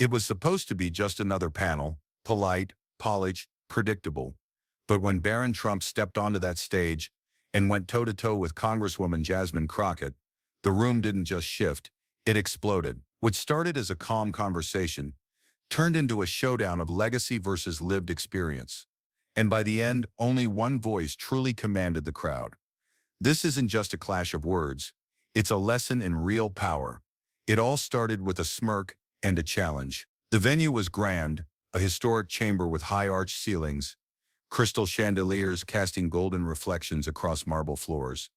It was supposed to be just another panel, polite, polished, predictable. But when Barron Trump stepped onto that stage and went toe-to-toe with Congresswoman Jasmine Crockett, the room didn't just shift, it exploded. What started as a calm conversation turned into a showdown of legacy versus lived experience. And by the end, only one voice truly commanded the crowd. This isn't just a clash of words, it's a lesson in real power. It all started with a smirk and a challenge. The venue was grand, a historic chamber with high arched ceilings, crystal chandeliers casting golden reflections across marble floors,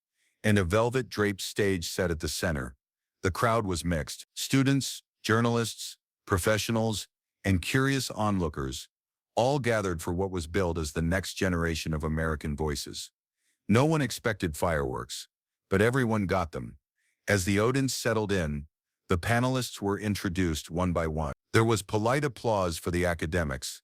and a velvet-draped stage set at the center. The crowd was mixed. Students, journalists, professionals, and curious onlookers, all gathered for what was billed as the next generation of American voices. No one expected fireworks, but everyone got them. As the audience settled in, the panelists were introduced one by one. There was polite applause for the academics,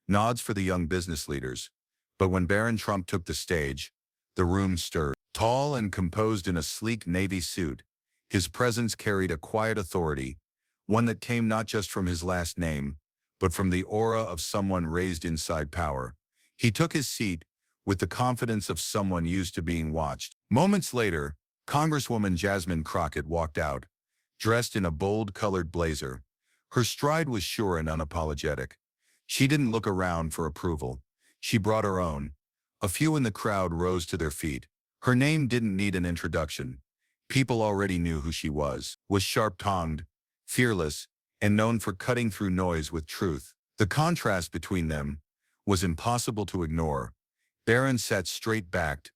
nods for the young business leaders. But when Barron Trump took the stage, the room stirred. Tall and composed in a sleek navy suit, his presence carried a quiet authority, one that came not just from his last name, but from the aura of someone raised inside power. He took his seat with the confidence of someone used to being watched. Moments later, Congresswoman Jasmine Crockett walked out, dressed in a bold-colored blazer. Her stride was sure and unapologetic. She didn't look around for approval. She brought her own. A few in the crowd rose to their feet. Her name didn't need an introduction. People already knew who she was sharp-tongued, fearless, and known for cutting through noise with truth. The contrast between them was impossible to ignore. Barron sat straight-backed,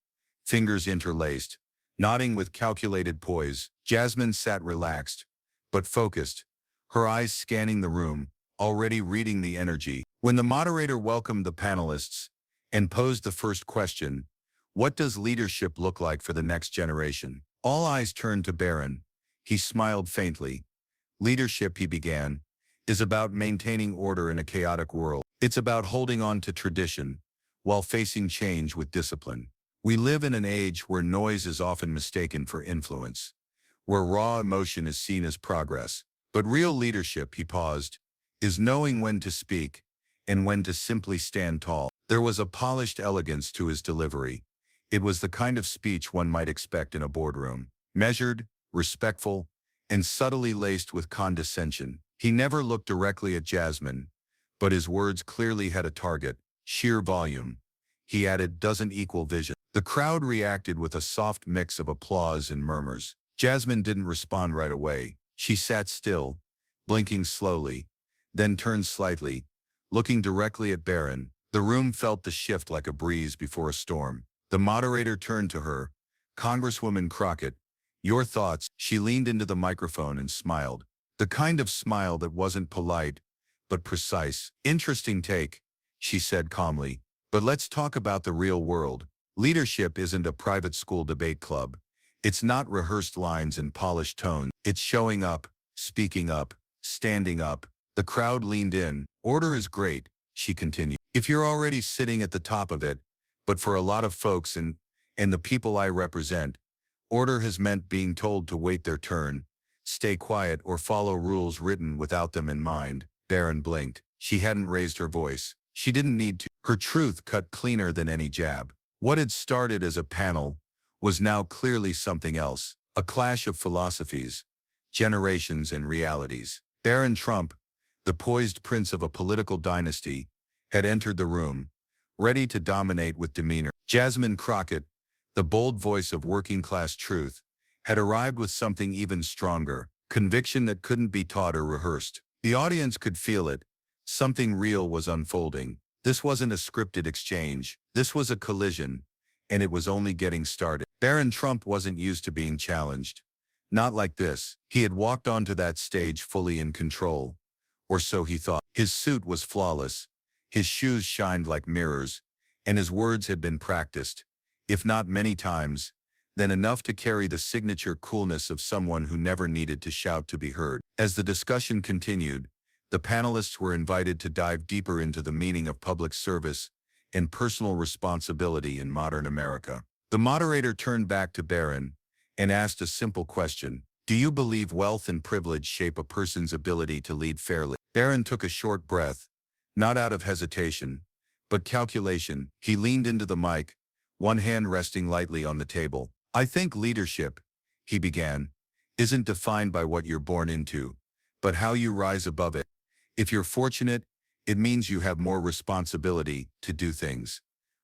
fingers interlaced, nodding with calculated poise. Jasmine sat relaxed, but focused, her eyes scanning the room, already reading the energy. When the moderator welcomed the panelists and posed the first question, "What does leadership look like for the next generation?" All eyes turned to Barron. He smiled faintly. "Leadership," he began, "is about maintaining order in a chaotic world. It's about holding on to tradition while facing change with discipline. We live in an age where noise is often mistaken for influence, where raw emotion is seen as progress. But real leadership," he paused, "is knowing when to speak and when to simply stand tall." There was a polished elegance to his delivery. It was the kind of speech one might expect in a boardroom, measured, respectful, and subtly laced with condescension. He never looked directly at Jasmine, but his words clearly had a target: sheer volume. He added, "doesn't equal vision." The crowd reacted with a soft mix of applause and murmurs. Jasmine didn't respond right away. She sat still, blinking slowly, then turned slightly, looking directly at Barron. The room felt the shift like a breeze before a storm. The moderator turned to her. "Congresswoman Crockett, your thoughts?" She leaned into the microphone and smiled. The kind of smile that wasn't polite, but precise. "Interesting take," she said calmly. "But let's talk about the real world. Leadership isn't a private school debate club. It's not rehearsed lines and polished tones. It's showing up, speaking up, standing up." The crowd leaned in. "Order is great," she continued, "if you're already sitting at the top of it. But for a lot of folks and the people I represent, order has meant being told to wait their turn, stay quiet, or follow rules written without them in mind." Barron blinked. She hadn't raised her voice. She didn't need to. Her truth cut cleaner than any jab. What had started as a panel was now clearly something else, a clash of philosophies, generations, and realities. Barron Trump, the poised prince of a political dynasty, had entered the room, ready to dominate with demeanor. Jasmine Crockett, the bold voice of working-class truth, had arrived with something even stronger, conviction that couldn't be taught or rehearsed. The audience could feel it. Something real was unfolding. This wasn't a scripted exchange. This was a collision, and it was only getting started. Barron Trump wasn't used to being challenged. Not like this. He had walked onto that stage fully in control, or so he thought. His suit was flawless. His shoes shined like mirrors, and his words had been practiced, if not many times, then enough to carry the signature coolness of someone who never needed to shout to be heard. As the discussion continued, the panelists were invited to dive deeper into the meaning of public service and personal responsibility in modern America. The moderator turned back to Barron and asked a simple question: "Do you believe wealth and privilege shape a person's ability to lead fairly?" Barron took a short breath, not out of hesitation, but calculation. He leaned into the mic, one hand resting lightly on the table. I think leadership, he began, isn't defined by what you're born into, but how you rise above it. If you're fortunate, it means you have more responsibility to do things.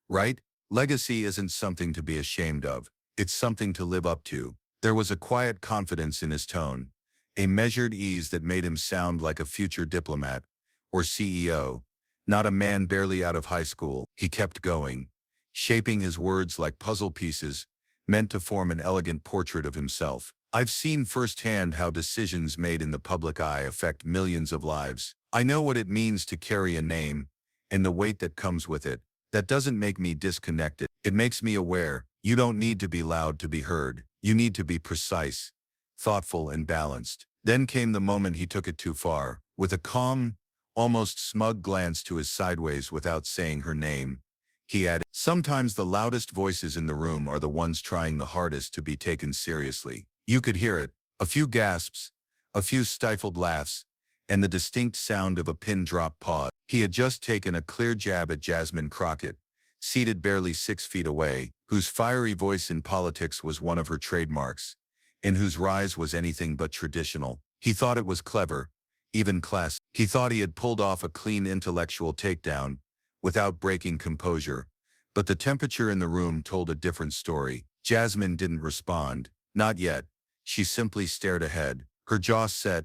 Right? Legacy isn't something to be ashamed of. It's something to live up to. There was a quiet confidence in his tone, a measured ease that made him sound like a future diplomat or CEO, not a man barely out of high school. He kept going, shaping his words like puzzle pieces meant to form an elegant portrait of himself. I've seen firsthand how decisions made in the public eye affect millions of lives. I know what it means to carry a name and the weight that comes with it. That doesn't make me disconnected. It makes me aware. You don't need to be loud to be heard. You need to be precise, thoughtful, and balanced. Then came the moment he took it too far. With a calm, almost smug glance to his sideways without saying her name, he added, sometimes the loudest voices in the room are the ones trying the hardest to be taken seriously. You could hear it. A few gasps, a few stifled laughs, and the distinct sound of a pin drop pause. He had just taken a clear jab at Jasmine Crockett, seated barely 6 feet away, whose fiery voice in politics was one of her trademarks, and whose rise was anything but traditional. He thought it was clever, even classy. He thought he had pulled off a clean intellectual takedown without breaking composure, but the temperature in the room told a different story. Jasmine didn't respond, not yet. She simply stared ahead, her jaw set,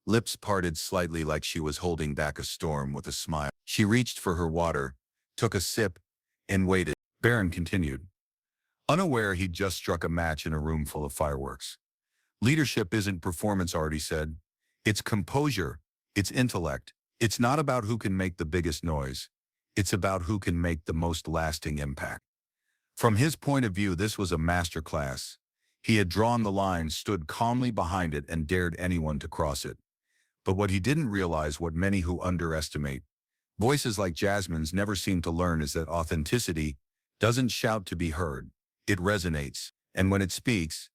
lips parted slightly like she was holding back a storm with a smile. She reached for her water, took a sip, and waited. Barron continued, unaware he'd just struck a match in a room full of fireworks. Leadership isn't performance art, he said. It's composure. It's intellect. It's not about who can make the biggest noise. It's about who can make the most lasting impact. From his point of view, this was a masterclass. He had drawn the line, stood calmly behind it, and dared anyone to cross it. But what he didn't realize, what many who underestimate voices like Jasmine's never seem to learn, is that authenticity doesn't shout to be heard. It resonates. And when it speaks,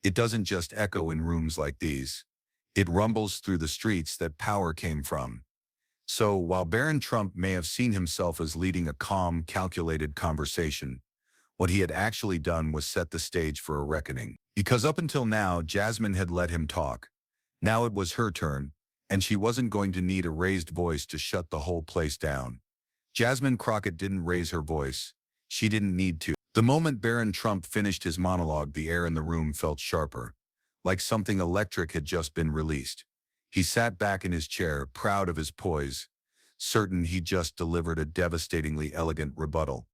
it doesn't just echo in rooms like these. It rumbles through the streets that power came from. So while Barron Trump may have seen himself as leading a calm, calculated conversation, what he had actually done was set the stage for a reckoning. Because up until now, Jasmine had let him talk. Now it was her turn, and she wasn't going to need a raised voice to shut the whole place down. Jasmine Crockett didn't raise her voice. She didn't need to. The moment Barron Trump finished his monologue, the air in the room felt sharper, like something electric had just been released. He sat back in his chair, proud of his poise, certain he'd just delivered a devastatingly elegant rebuttal.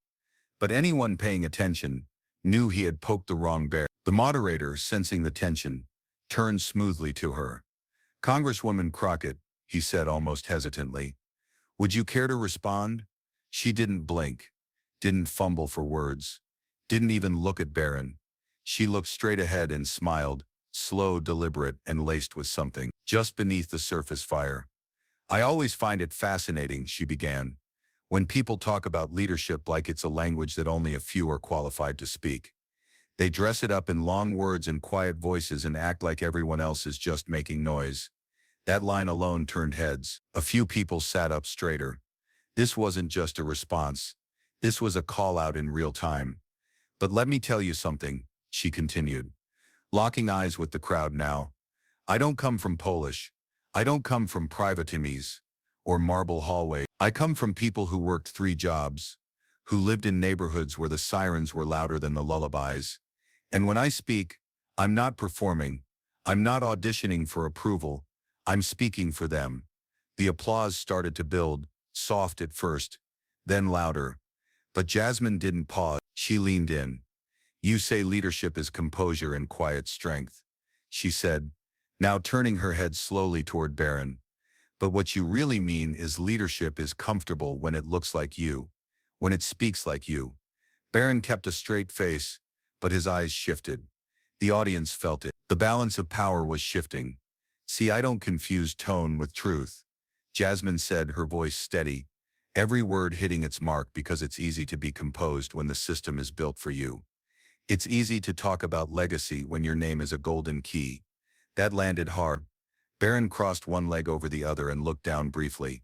But anyone paying attention knew he had poked the wrong bear. The moderator, sensing the tension, turned smoothly to her. Congresswoman Crockett, he said almost hesitantly, would you care to respond? She didn't blink, didn't fumble for words, didn't even look at Barron. She looked straight ahead and smiled, slow, deliberate, and laced with something just beneath the surface fire. I always find it fascinating, she began, when people talk about leadership like it's a language that only a few are qualified to speak. They dress it up in long words and quiet voices and act like everyone else is just making noise. That line alone turned heads. A few people sat up straighter. This wasn't just a response. This was a call out in real time. But let me tell you something, she continued, locking eyes with the crowd now. I don't come from Polish. I don't come from privatimies or marble hallway. I come from people who worked 3 jobs, who lived in neighborhoods where the sirens were louder than the lullabies. And when I speak, I'm not performing. I'm not auditioning for approval. I'm speaking for them. The applause started to build, soft at first, then louder. But Jasmine didn't pause. She leaned in. You say leadership is composure and quiet strength, she said, now turning her head slowly toward Barron. But what you really mean is leadership is comfortable when it looks like you, when it speaks like you. Barron kept a straight face, but his eyes shifted. The audience felt it. The balance of power was shifting. See, I don't confuse tone with truth, Jasmine said, her voice steady, every word hitting its mark, because it's easy to be composed when the system is built for you. It's easy to talk about legacy when your name is a golden key. That landed hard. Barron crossed one leg over the other and looked down briefly.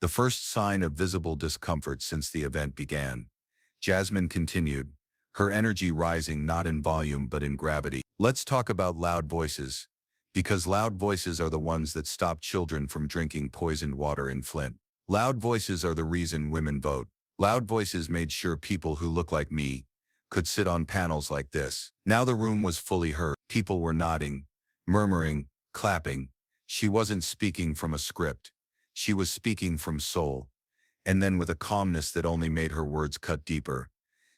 The first sign of visible discomfort since the event began. Jasmine continued, her energy rising not in volume but in gravity. Let's talk about loud voices. Because loud voices are the ones that stop children from drinking poisoned water in Flint. Loud voices are the reason women vote. Loud voices made sure people who look like me could sit on panels like this. Now the room was fully heard. People were nodding, murmuring, clapping. She wasn't speaking from a script. She was speaking from soul. And then with a calmness that only made her words cut deeper,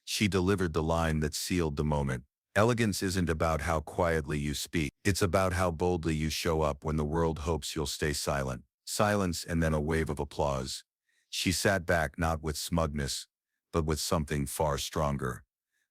she delivered the line that sealed the moment. Elegance isn't about how quietly you speak. It's about how boldly you show up when the world hopes you'll stay silent. Silence and then a wave of applause. She sat back not with smugness, but with something far stronger.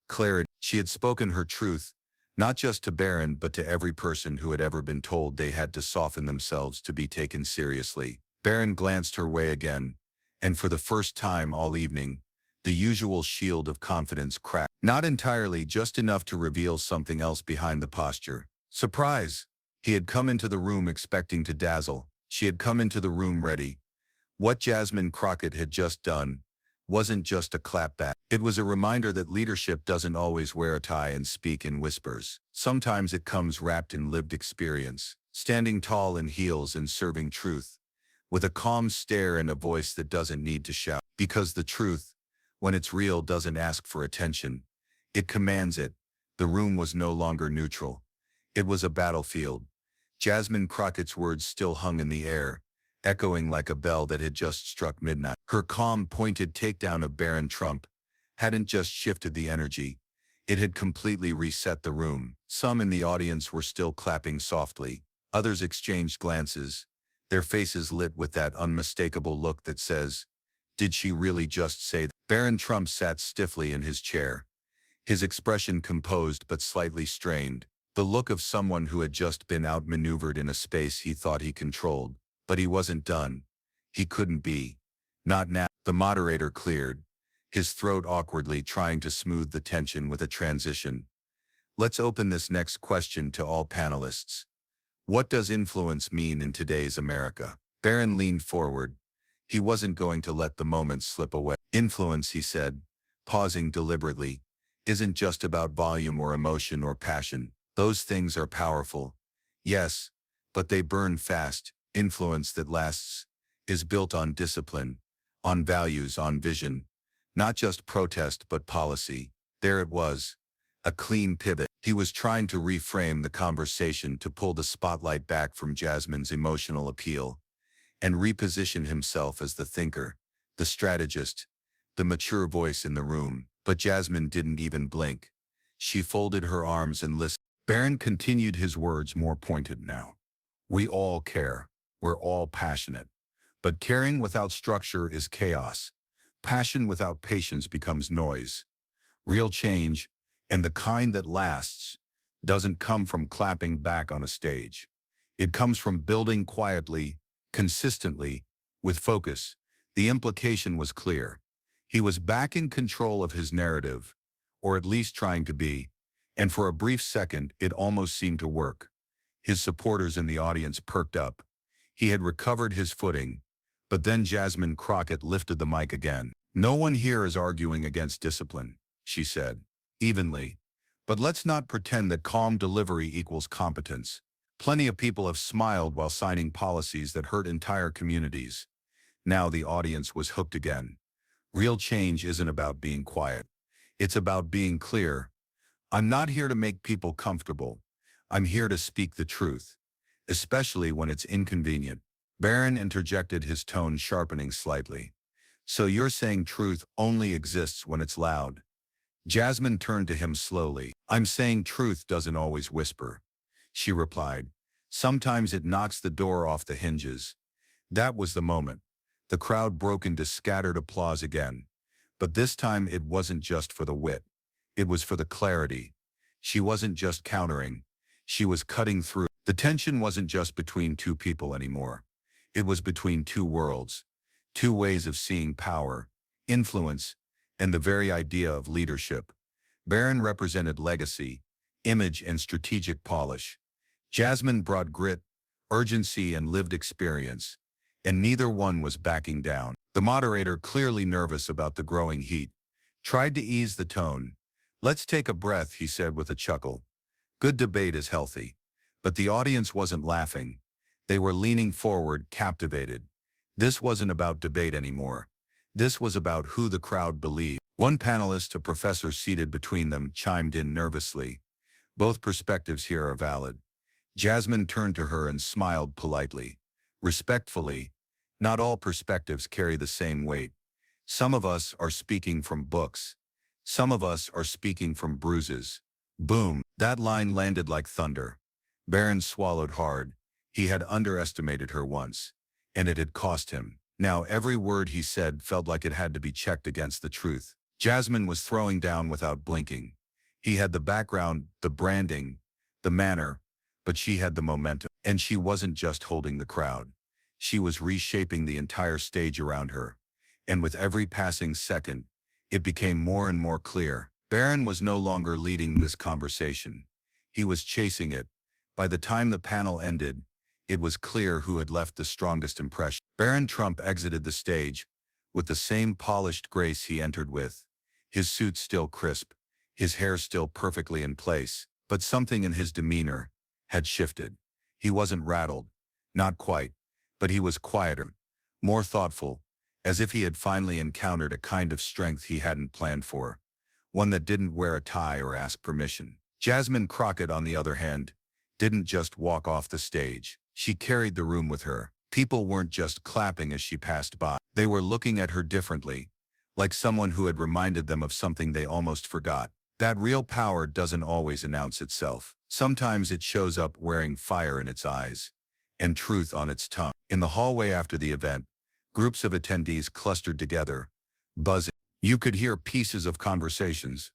Clarity. She had spoken her truth, not just to Barron but to every person who had ever been told they had to soften themselves to be taken seriously. Barron glanced her way again, and for the first time all evening, the usual shield of confidence cracked. Not entirely, just enough to reveal something else behind the posture. Surprise! He had come into the room expecting to dazzle. She had come into the room ready. What Jasmine Crockett had just done wasn't just a clapback. It was a reminder that leadership doesn't always wear a tie and speak in whispers. Sometimes it comes wrapped in lived experience, standing tall in heels and serving truth, with a calm stare and a voice that doesn't need to shout. Because the truth, when it's real, doesn't ask for attention. It commands it. The room was no longer neutral. It was a battlefield. Jasmine Crockett's words still hung in the air, echoing like a bell that had just struck midnight. Her calm, pointed takedown of Barron Trump hadn't just shifted the energy. It had completely reset the room. Some in the audience were still clapping softly. Others exchanged glances, their faces lit with that unmistakable look that says, "Did she really just say that?" Barron Trump sat stiffly in his chair, his expression composed but slightly strained, the look of someone who had just been outmaneuvered in a space he thought he controlled. But he wasn't done. He couldn't be. Not now. The moderator cleared, his throat awkwardly trying to smooth the tension with a transition. Let's open this next question to all panelists. What does influence mean in today's America? Barron leaned forward. He wasn't going to let the moment slip away. Influence, he said, pausing deliberately, isn't just about volume or emotion or passion. Those things are powerful. Yes, but they burn fast. Influence that lasts is built on discipline, on values, on vision, not just protest but policy. There it was, a clean pivot. He was trying to reframe the conversation to pull the spotlight back from Jasmine's emotional appeal and reposition himself as the thinker, the strategist, the mature voice in the room. But Jasmine didn't even blink. She folded her arms and listened. Barron continued, his words more pointed now. We all care. We're all passionate. But caring without structure is chaos. Passion without patience becomes noise. Real change, and the kind that lasts, doesn't come from clapping back on a stage. It comes from building quietly, consistently, with focus. The implication was clear. He was back in control of his narrative, or at least trying to be, and for a brief second it almost seemed to work. His supporters in the audience perked up. He had recovered his footing, but then Jasmine Crockett lifted the mic again. No one here is arguing against discipline, she said, evenly. But let's not pretend that calm delivery equals competence. Plenty of people have smiled while signing policies that hurt entire communities. Now the audience was hooked again. Real change isn't about being quiet. It's about being clear. I'm not here to make people comfortable. I'm here to speak the truth, especially when it's inconvenient. Barron interjected, his tone sharpening slightly. So you're saying truth only exists when it's loud? Jasmine turned to him slowly. I'm saying truth doesn't always whisper, she replied. Sometimes it knocks the door off the hinges. That was the moment. The crowd broke into scattered applause again. But this time it wasn't just for the wit. It was for the clarity. She wasn't just countering. She was cutting through. The tension wasn't just between two people anymore. It was between two worlds, two ways of seeing power, influence, and the very idea of leadership. Barron represented legacy, image, and strategic polish. Jasmine brought grit, urgency and lived experience, and neither one was backing down. The moderator, clearly nervous about the growing heat, tried to ease the tone. "Let's take a breath," he said with a chuckle. "Good debate is healthy." But the audience wasn't laughing. They were leaning forward, captivated. This wasn't about debate anymore. This was about who the crowd believed. One panelist, a professor seated between them, chimed in nervously. "Both perspectives here are valid." Jasmine turned to her and smiled politely. "Respectfully, not all perspectives carry the same weight. Some of us are speaking from books. Some of us are speaking from bruises." Boom! That line landed like thunder. Barron swallowed hard. He had underestimated her once, and it had cost him. Now every word he said felt like it had to be checked against the truth. Jasmine was throwing down without blinking. He had the background, the branding, the manner, but she had the momentum. And she wasn't just holding the crowd. She was reshaping the entire stage around her. And with every passing second, it became more and more clear. Barron was no longer leading this conversation. He was chasing it. By the time the panel ended, it was clear who had left the strongest impression. Barron Trump exited the stage with the same polished grace he entered with, his suit still crisp, his hair still perfectly in place, but something in his demeanor had shifted. He wasn't rattled, not quite, but he was quieter, more thoughtful, as if he had finally encountered a kind of strength he hadn't planned for, one that didn't wear a tie or ask permission. Jasmine Crockett, on the other hand, didn't just walk off the stage. She carried the room with her. People weren't just clapping as she passed by. They were looking at her differently, like someone who had reminded them of something they almost forgot. That real power doesn't always announce itself. Sometimes it shows up wearing fire in its eyes and truth on its tongue. In the hallway after the event, groups of attendees clustered together, buzzing. You could hear pieces of conversations.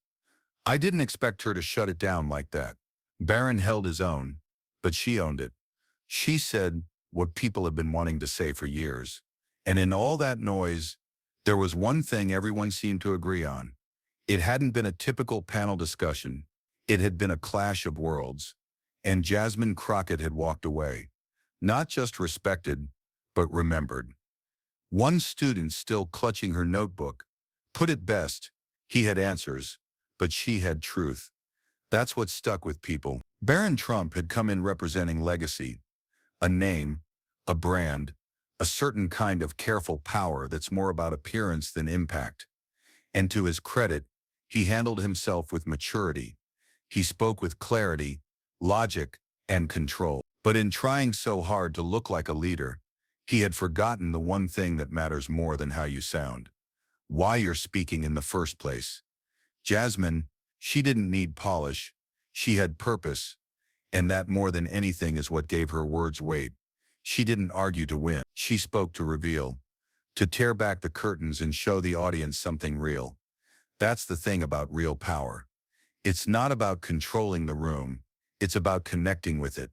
"I didn't expect her to shut it down like that." Barron held his own, but she owned it. She said what people have been wanting to say for years. And in all that noise, there was one thing everyone seemed to agree on. It hadn't been a typical panel discussion. It had been a clash of worlds. And Jasmine Crockett had walked away, not just respected, but remembered. One student, still clutching her notebook, put it best: he had answers, but she had truth. That's what stuck with people. Barron Trump had come in representing legacy, a name, a brand, a certain kind of careful power that's more about appearance than impact. And to his credit, he handled himself with maturity. He spoke with clarity, logic, and control. But in trying so hard to look like a leader, he had forgotten the one thing that matters more than how you sound: why you're speaking in the first place. Jasmine, she didn't need polish. She had purpose. And that, more than anything, is what gave her words weight. She didn't argue to win. She spoke to reveal, to tear back the curtains and show the audience something real. That's the thing about real power. It's not about controlling the room. It's about connecting with it.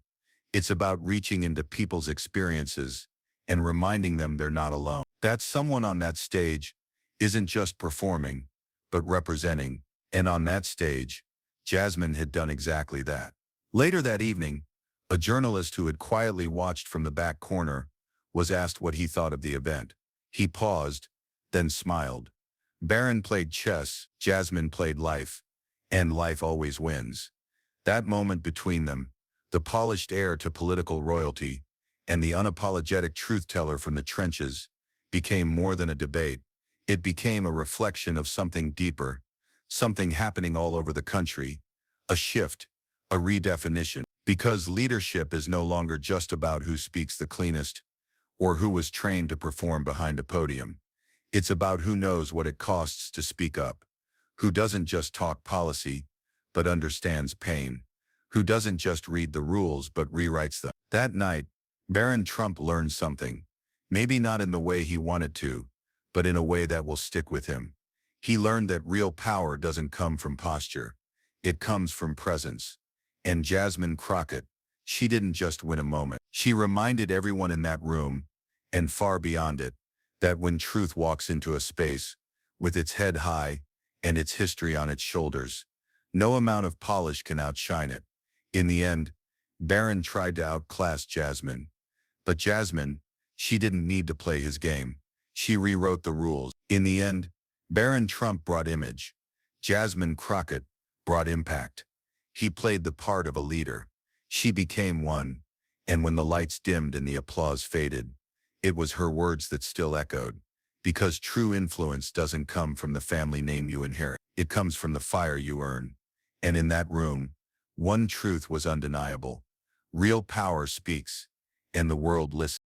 It's about reaching into people's experiences and reminding them they're not alone. That someone on that stage isn't just performing, but representing. And on that stage, Jasmine had done exactly that. Later that evening, a journalist who had quietly watched from the back corner was asked what he thought of the event. He paused, then smiled. Barron played chess, Jasmine played life, and life always wins. That moment between them, the polished heir to political royalty and the unapologetic truth-teller from the trenches, became more than a debate. It became a reflection of something deeper, something happening all over the country, a shift, a redefinition. Because leadership is no longer just about who speaks the cleanest or who was trained to perform behind a podium. It's about who knows what it costs to speak up, who doesn't just talk policy, but understands pain, who doesn't just read the rules but rewrites them. That night, Barron Trump learned something, maybe not in the way he wanted to, but in a way that will stick with him. He learned that real power doesn't come from posture. It comes from presence. And Jasmine Crockett, she didn't just win a moment. She reminded everyone in that room, and far beyond it, that when truth walks into a space, with its head high and its history on its shoulders, no amount of polish can outshine it. In the end, Barron tried to outclass Jasmine, But Jasmine, she didn't need to play his game. She rewrote the rules. In the end, Barron Trump brought image. Jasmine Crockett brought impact. He played the part of a leader. She became one. And when the lights dimmed and the applause faded, it was her words that still echoed. Because true influence doesn't come from the family name you inherit. It comes from the fire you earn. And in that room, one truth was undeniable. Real power speaks, and the world listens.